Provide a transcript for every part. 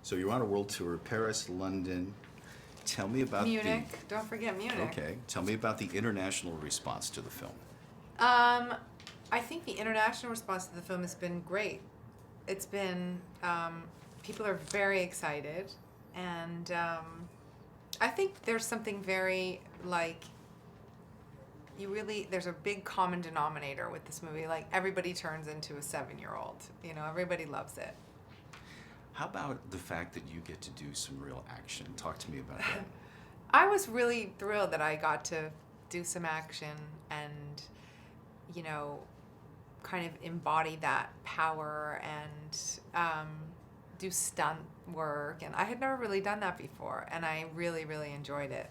So you're on a world tour, Paris, London. Tell me about Munich. Don't forget Munich. Okay. Tell me about the international response to the film. I think the international response to the film has been great. It's been, people are very excited, and I think there's something very, like, there's a big common denominator with this movie. Like, everybody turns into a 7-year-old. You know, everybody loves it. How about the fact that you get to do some real action? Talk to me about that. I was really thrilled that I got to do some action and, you know, kind of embody that power and do stunt work. And I had never really done that before, and I really, really enjoyed it.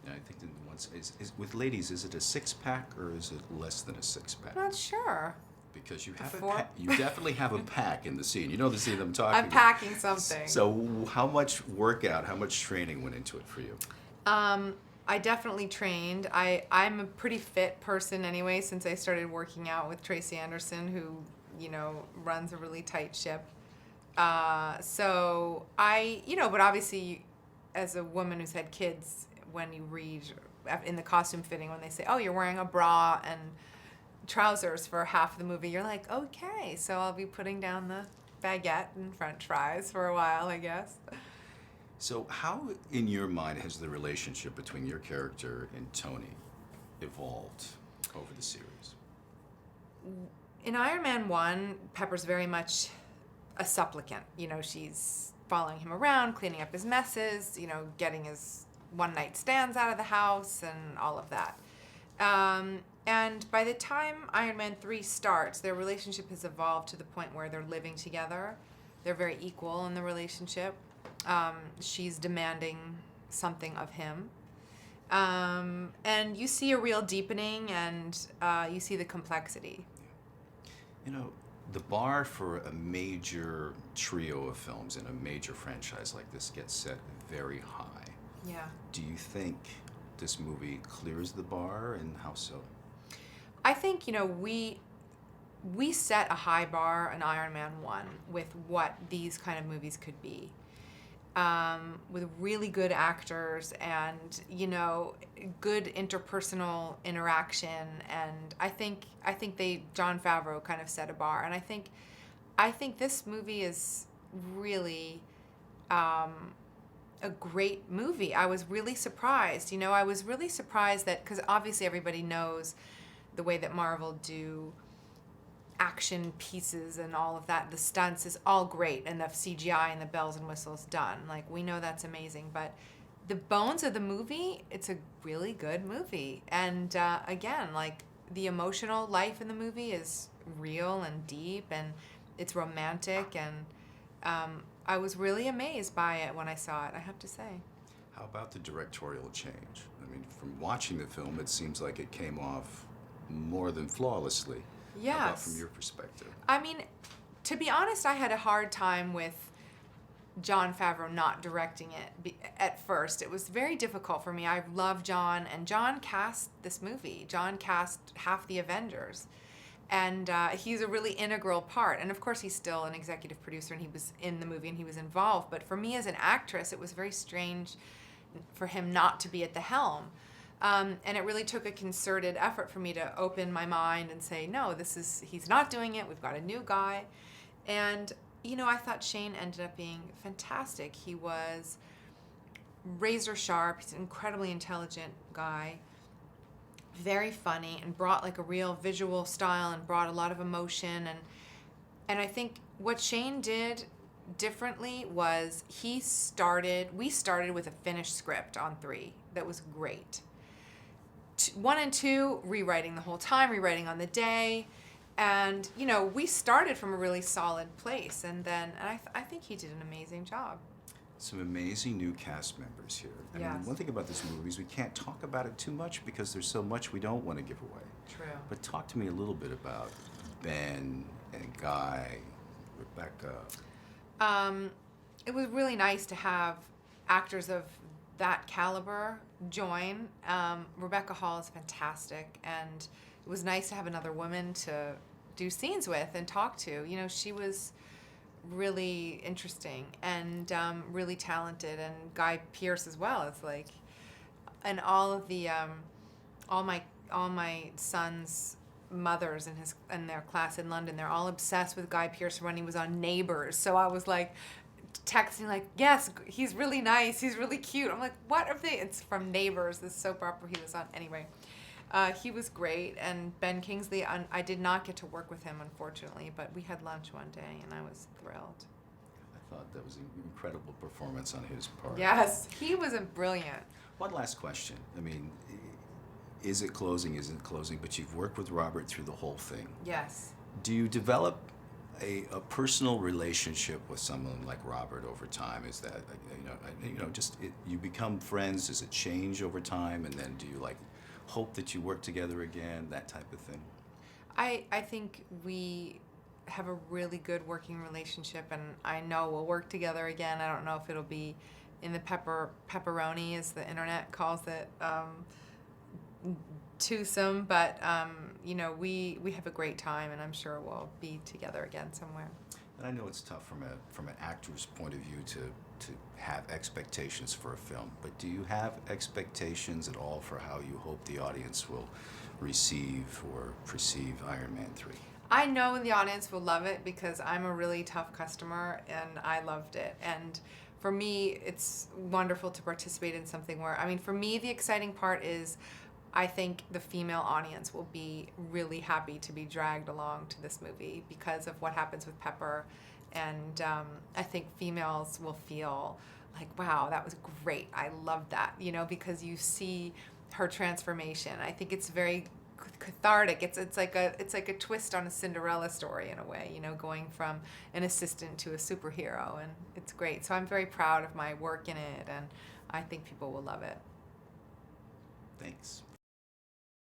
Yeah, I think that once is with ladies, is it a 6-pack or is it less than a 6-pack? Not sure. Because you have you definitely have a pack in the scene. You know the scene I'm talking I'm about. packing something. So how much workout, how much training went into it for you? I definitely trained. I'm a pretty fit person anyway, since I started working out with Tracy Anderson, who, you know, runs a really tight ship. So but obviously as a woman who's had kids, when you read in the costume fitting, when they say, oh, you're wearing a bra and trousers for half the movie, you're like, okay, so I'll be putting down the baguette and french fries for a while, I guess. So how, in your mind, has the relationship between your character and Tony evolved over the series? In Iron Man 1, Pepper's very much a supplicant. You know, she's following him around, cleaning up his messes, you know, getting his one-night stands out of the house and all of that. And by the time Iron Man 3 starts, their relationship has evolved to the point where they're living together. They're very equal in the relationship. She's demanding something of him. And you see a real deepening, and you see the complexity. You know, the bar for a major trio of films in a major franchise like this gets set very high. Yeah. Do you think this movie clears the bar, and how so? I think, you know, we set a high bar in Iron Man 1 with what these kind of movies could be. With really good actors and, you good interpersonal interaction. And I think Jon Favreau kind of set a bar. And I think this movie is really a great movie. I was really surprised. I was really surprised that, because obviously everybody knows the way that Marvel do action pieces and all of that, the stunts is all great, and the CGI and the bells and whistles done. Like, we know that's amazing, but the bones of the movie, it's a really good movie. And again, like, the emotional life in the movie is real and deep, and it's romantic, and I was really amazed by it when I saw it, I have to say. How about the directorial change? I mean, from watching the film, it seems like it came off more than flawlessly. Yes. How about from your perspective? I mean, to be honest, I had a hard time with Jon Favreau not directing it at first. It was very difficult for me. I love Jon, and Jon cast this movie. Jon cast half the Avengers. And he's a really integral part. And of course, he's still an executive producer, and he was in the movie and he was involved. But for me as an actress, it was very strange for him not to be at the helm. And it really took a concerted effort for me to open my mind and say, no, he's not doing it. We've got a new guy. And, I thought Shane ended up being fantastic. He was razor sharp. He's an incredibly intelligent guy, very funny, and brought like a real visual style and brought a lot of emotion. And I think what Shane did differently was we started with a finished script on 3 that was great. 1 and 2, rewriting the whole time, rewriting on the day. And, we started from a really solid place. And I think he did an amazing job. Some amazing new cast members here. I mean, one thing about this movie is we can't talk about it too much because there's so much we don't want to give away. True. But talk to me a little bit about Ben and Guy, Rebecca. It was really nice to have actors of that caliber join. Rebecca Hall is fantastic, and it was nice to have another woman to do scenes with and talk to. She was really interesting and really talented, and Guy Pearce as well. It's like, and all of the all my son's mothers in their class in London, they're all obsessed with Guy Pearce when he was on Neighbours. So I was like texting like, yes, he's really nice, he's really cute. I'm like, what are they? It's from Neighbours, this soap opera he was on. Anyway, he was great. And Ben Kingsley, I did not get to work with him, unfortunately, but we had lunch one day and I was thrilled. I thought that was an incredible performance on his part. Yes, he was brilliant. One last question. I mean, is it closing? Isn't it closing? But you've worked with Robert through the whole thing. Yes. Do you develop a personal relationship with someone like Robert over time? Is that, you become friends? Does it change over time? And then do you hope that you work together again? That type of thing. I think we have a really good working relationship, and I know we'll work together again. I don't know if it'll be in the pepperoni, as the internet calls it, twosome, but we have a great time, and I'm sure we'll be together again somewhere. And I know it's tough from an actor's point of view to have expectations for a film, but do you have expectations at all for how you hope the audience will receive or perceive Iron Man 3? I know the audience will love it because I'm a really tough customer, and I loved it. And for me, it's wonderful to participate in something where, for me, the exciting part is I think the female audience will be really happy to be dragged along to this movie because of what happens with Pepper. And I think females will feel like, wow, that was great. I love that, because you see her transformation. I think it's very cathartic. It's like a twist on a Cinderella story in a way, going from an assistant to a superhero, and it's great. So I'm very proud of my work in it, and I think people will love it.